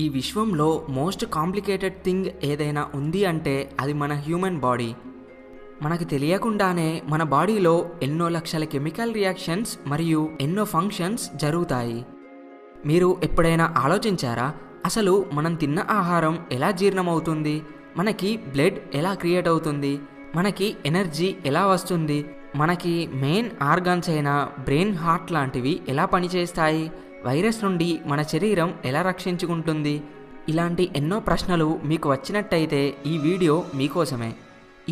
ఈ విశ్వంలో most complicated thing ఏదైనా ఉంది అంటే అది మన హ్యూమన్ బాడీ. మనకు తెలియకుండానే మన బాడీలో ఎన్నో లక్షల కెమికల్ రియాక్షన్స్ మరియు ఎన్నో ఫంక్షన్స్ జరుగుతాయి. మీరు ఎప్పుడైనా ఆలోచించారా, అసలు మనం తిన్న ఆహారం ఎలా జీర్ణమవుతుంది, మనకి బ్లడ్ ఎలా క్రియేట్ అవుతుంది, మనకి ఎనర్జీ ఎలా వస్తుంది, మనకి మెయిన్ ఆర్గాన్స్ అయిన బ్రెయిన్, హార్ట్ లాంటివి ఎలా పనిచేస్తాయి, వైరస్ నుండి మన శరీరం ఎలా రక్షించుకుంటుంది? ఇలాంటి ఎన్నో ప్రశ్నలు మీకు వచ్చినట్టయితే ఈ వీడియో మీకోసమే.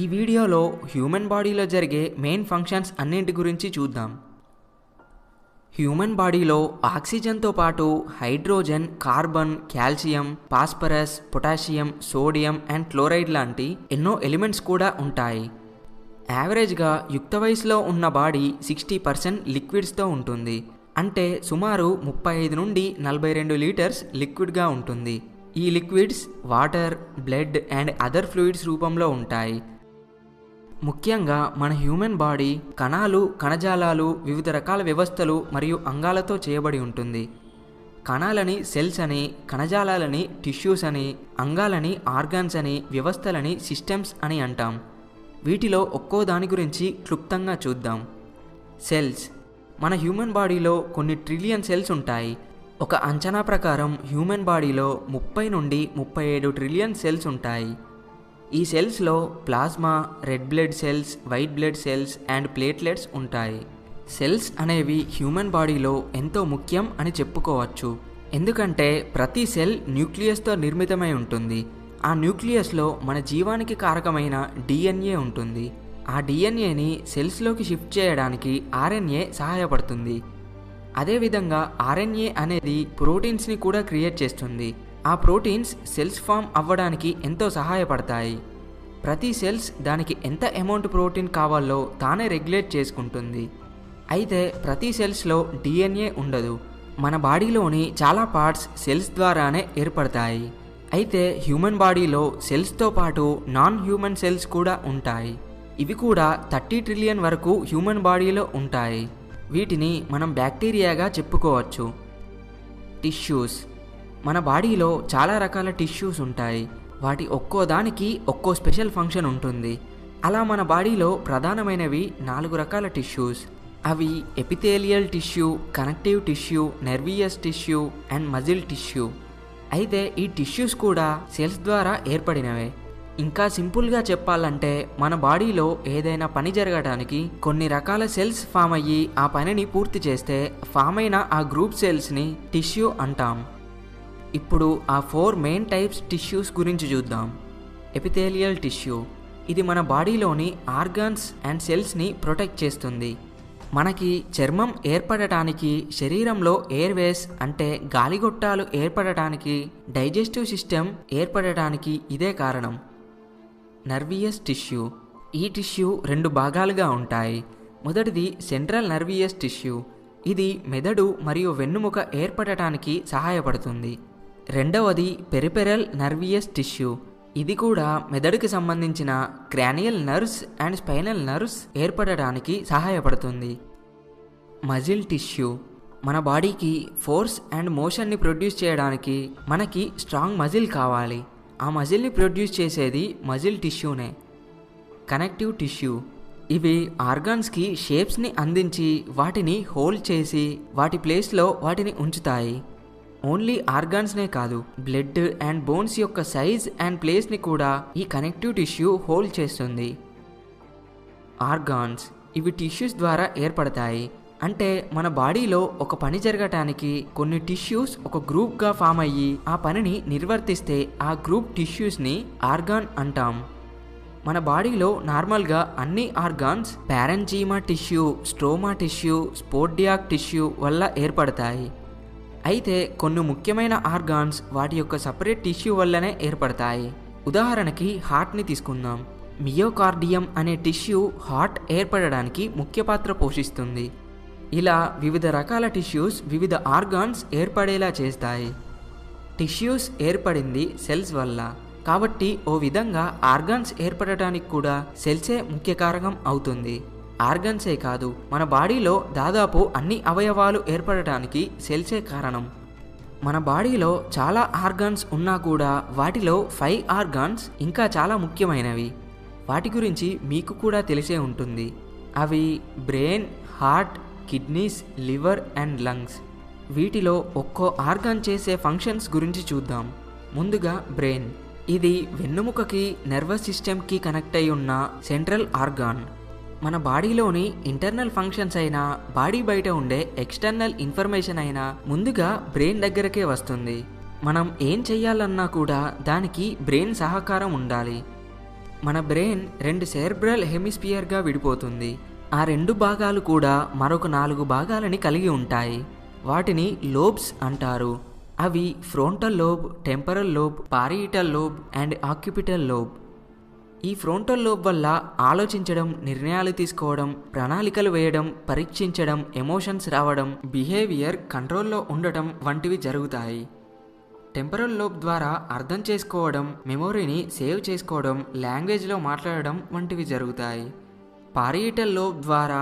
ఈ వీడియోలో హ్యూమన్ బాడీలో జరిగే మెయిన్ ఫంక్షన్స్ అన్నింటి గురించి చూద్దాం. హ్యూమన్ బాడీలో ఆక్సిజన్తో పాటు hydrogen, carbon, calcium, phosphorus, potassium, sodium and chloride లాంటి ఎన్నో ఎలిమెంట్స్ కూడా ఉంటాయి. యావరేజ్గా యుక్త వయసులో ఉన్న బాడీ 60% లిక్విడ్స్తో ఉంటుంది. అంటే సుమారు 35 నుండి 42 లీటర్స్ లిక్విడ్గా ఉంటుంది. ఈ liquids water, blood and other fluids రూపంలో ఉంటాయి. ముఖ్యంగా మన హ్యూమన్ బాడీ కణాలు, కణజాలాలు, వివిధ రకాల వ్యవస్థలు మరియు అంగాలతో చేయబడి ఉంటుంది. కణాలని సెల్స్ అని, కణజాలాలని టిష్యూస్ అని, అంగాలని ఆర్గాన్స్ అని, వ్యవస్థలని సిస్టమ్స్ అని అంటాం. వీటిలో ఒక్కో దాని గురించి క్లుప్తంగా చూద్దాం. సెల్స్. మన హ్యూమన్ బాడీలో కొన్ని ట్రిలియన్ సెల్స్ ఉంటాయి. ఒక అంచనా ప్రకారం హ్యూమన్ బాడీలో 30 నుండి 37 ట్రిలియన్ సెల్స్ ఉంటాయి. ఈ సెల్స్లో plasma, red blood cells, white blood cells and platelets ఉంటాయి. సెల్స్ అనేవి హ్యూమన్ బాడీలో ఎంతో ముఖ్యం అని చెప్పుకోవచ్చు. ఎందుకంటే ప్రతి సెల్ న్యూక్లియస్తో నిర్మితమై ఉంటుంది. ఆ న్యూక్లియస్లో మన జీవానికి కారకమైన DNA ఉంటుంది. ఆ DNAని సెల్స్లోకి షిఫ్ట్ చేయడానికి RNA సహాయపడుతుంది. అదేవిధంగా RNA అనేది ప్రోటీన్స్ని కూడా క్రియేట్ చేస్తుంది. ఆ ప్రోటీన్స్ సెల్స్ ఫామ్ అవ్వడానికి ఎంతో సహాయపడతాయి. ప్రతి సెల్స్ దానికి ఎంత అమౌంట్ ప్రోటీన్ కావాలో తానే రెగ్యులేట్ చేసుకుంటుంది. అయితే ప్రతి సెల్స్లో DNA ఉండదు. మన బాడీలోని చాలా పార్ట్స్ సెల్స్ ద్వారానే ఏర్పడతాయి. అయితే హ్యూమన్ బాడీలో సెల్స్తో పాటు నాన్ హ్యూమన్ సెల్స్ కూడా ఉంటాయి. ఇవి కూడా 30 ట్రిలియన్ వరకు హ్యూమన్ బాడీలో ఉంటాయి. వీటిని మనం బ్యాక్టీరియాగా చెప్పుకోవచ్చు. టిష్యూస్. మన బాడీలో చాలా రకాల టిష్యూస్ ఉంటాయి. వాటి ఒక్కో దానికి ఒక్కో స్పెషల్ ఫంక్షన్ ఉంటుంది. అలా మన బాడీలో ప్రధానమైనవి 4 రకాల టిష్యూస్. అవి epithelial tissue, connective tissue, nervous tissue and muscle tissue. అయితే ఈ టిష్యూస్ కూడా సెల్స్ ద్వారా ఏర్పడినవే. ఇంకా సింపుల్గా చెప్పాలంటే మన బాడీలో ఏదైనా పని జరగడానికి కొన్ని రకాల సెల్స్ ఫామ్ అయ్యి ఆ పనిని పూర్తి చేస్తే ఫామ్ అయిన ఆ గ్రూప్ సెల్స్ని టిష్యూ అంటాం. ఇప్పుడు ఆ 4 మెయిన్ టైప్స్ టిష్యూస్ గురించి చూద్దాం. ఎపిథేలియల్ టిష్యూ. ఇది మన బాడీలోని ఆర్గాన్స్ అండ్ సెల్స్ని ప్రొటెక్ట్ చేస్తుంది. మనకి చర్మం ఏర్పడటానికి, శరీరంలో ఎయిర్వేస్ అంటే గాలిగొట్టాలు ఏర్పడటానికి, డైజెస్టివ్ సిస్టమ్ ఏర్పడటానికి ఇదే కారణం. నర్వియస్ టిష్యూ. ఈ టిష్యూ 2 భాగాలుగా ఉంటాయి. మొదటిది సెంట్రల్ నర్వియస్ టిష్యూ. ఇది మెదడు మరియు వెన్నుముక ఏర్పడటానికి సహాయపడుతుంది. రెండవది పెరిఫెరల్ నర్వియస్ టిష్యూ. ఇది కూడా మెదడుకి సంబంధించిన cranial nerves and spinal nerves ఏర్పడటానికి సహాయపడుతుంది. Muscle tissue. మన బాడీకి ఫోర్స్ అండ్ మోషన్ని ప్రొడ్యూస్ చేయడానికి మనకి స్ట్రాంగ్ మజిల్ కావాలి. ఆ మజిల్ని ప్రొడ్యూస్ చేసేది మజిల్ టిష్యూనే. Connective tissue. ఇవి ఆర్గాన్స్కి షేప్స్ని అందించి వాటిని హోల్డ్ చేసి వాటి ప్లేస్లో వాటిని ఉంచుతాయి. ఓన్లీ ఆర్గాన్స్నే కాదు, బ్లడ్ అండ్ బోన్స్ యొక్క సైజ్ అండ్ ప్లేస్ని కూడా ఈ కనెక్టివ్ టిష్యూ హోల్డ్ చేస్తుంది. ఆర్గాన్స్. ఇవి టిష్యూస్ ద్వారా ఏర్పడతాయి. అంటే మన బాడీలో ఒక పని జరగటానికి కొన్ని టిష్యూస్ ఒక గ్రూప్గా ఫామ్ అయ్యి ఆ పనిని నిర్వర్తిస్తే ఆ గ్రూప్ టిష్యూస్ని ఆర్గాన్ అంటాం. మన బాడీలో నార్మల్గా అన్ని organs parenchyma tissue, stroma tissue, sporadic tissue వల్ల ఏర్పడతాయి. అయితే కొన్ని ముఖ్యమైన ఆర్గాన్స్ వాటి యొక్క సపరేట్ టిష్యూ వల్లనే ఏర్పడతాయి. ఉదాహరణకి హార్ట్ని తీసుకుందాం. మియోకార్డియం అనే టిష్యూ హార్ట్ ఏర్పడడానికి ముఖ్య పాత్ర పోషిస్తుంది. ఇలా వివిధ రకాల టిష్యూస్ వివిధ ఆర్గాన్స్ ఏర్పడేలా చేస్తాయి. టిష్యూస్ ఏర్పడింది సెల్స్ వల్ల. కాబట్టి ఓ విధంగా ఆర్గాన్స్ ఏర్పడటానికి కూడా సెల్సే ముఖ్య కారకం అవుతుంది. ఆర్గన్సే కాదు, మన బాడీలో దాదాపు అన్ని అవయవాలు ఏర్పడటానికి సెల్సే కారణం. మన బాడీలో చాలా ఆర్గాన్స్ ఉన్నా కూడా వాటిలో 5 ఆర్గాన్స్ ఇంకా చాలా ముఖ్యమైనవి. వాటి గురించి మీకు కూడా తెలిసే ఉంటుంది. అవి brain, heart, kidneys, liver and lungs. వీటిలో ఒక్కో ఆర్గాన్ చేసే ఫంక్షన్స్ గురించి చూద్దాం. ముందుగా బ్రెయిన్. ఇది వెన్నుముకకి, నర్వస్ సిస్టమ్కి కనెక్ట్ అయి ఉన్న సెంట్రల్ ఆర్గాన్. మన బాడీలోని ఇంటర్నల్ ఫంక్షన్స్ అయినా, బాడీ బయట ఉండే ఎక్స్టర్నల్ ఇన్ఫర్మేషన్ అయినా ముందుగా బ్రెయిన్ దగ్గరకే వస్తుంది. మనం ఏం చెయ్యాలన్నా కూడా దానికి బ్రెయిన్ సహకారం ఉండాలి. మన బ్రెయిన్ 2 సెరెబ్రల్ హెమిస్పియర్గా విడిపోతుంది. ఆ 2 భాగాలు కూడా మరొక 4 భాగాలని కలిగి ఉంటాయి. వాటిని లోబ్స్ అంటారు. అవి frontal lobe, temporal lobe, parietal lobe and occipital lobe. ఈ ఫ్రంటల్ లోబ్ వల్ల ఆలోచించడం, నిర్ణయాలు తీసుకోవడం, ప్రణాళికలు వేయడం, పరీక్షించడం, ఎమోషన్స్ రావడం, బిహేవియర్ కంట్రోల్లో ఉండటం వంటివి జరుగుతాయి. టెంపరల్ లోబ్ ద్వారా అర్థం చేసుకోవడం, మెమొరీని సేవ్ చేసుకోవడం, లాంగ్వేజ్లో మాట్లాడడం వంటివి జరుగుతాయి. పారియటల్ లోబ్ ద్వారా